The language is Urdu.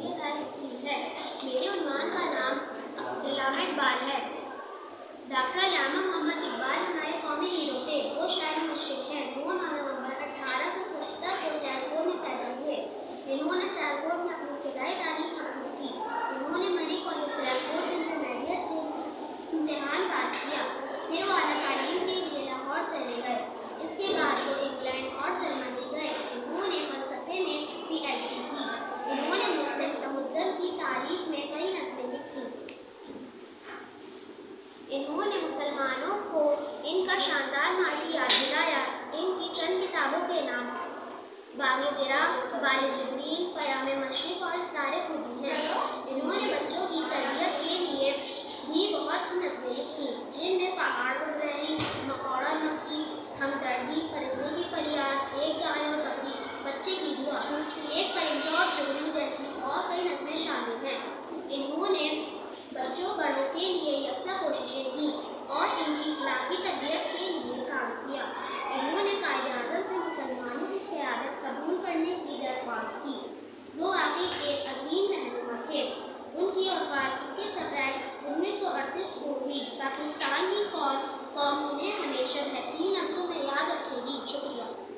یہ تعریف کی ہے۔ میرے عنوان کا نام علامہ اقبال ہے۔ ڈاکٹر علامہ محمد اقبال ہمارے قومی ہیرو تھے۔ وہ شاعر مشرق ہیں۔ وہ 9 نومبر 1870 کو سیالکوٹ میں پیدا ہوئے۔ انہوں نے سیالکوٹ میں اپنی ابتدائی تعلیم حاصل کی۔ انہوں نے مری کالج سیالکوٹ سے انٹرمیڈیٹ سے امتحان پاس کیا۔ پھر وہ اعلیٰ تعلیم کے لیے لاہور چلے گئے۔ اس کے بعد وہ انگلینڈ اور جرمنی گئے۔ انہوں نے فلسفے میں PhD کی۔ انہوں نے مسلم تمدن کی تاریخ میں کئی نظمیں لکھی۔ انہوں نے مسلمانوں کو ان کا شاندار ماضی یاد دلایا۔ ان کی چند کتابوں کے نام باغ درا، بال جبرین، پیام مشرق اور اسرار خودی ہیں۔ انہوں نے بچوں کی تربیت کے لیے بھی بہت سی نظمیں لکھی، جن میں پہاڑ اڑ رہے ہیں، مکوڑا مکھی، ہمدردی، پرندے کی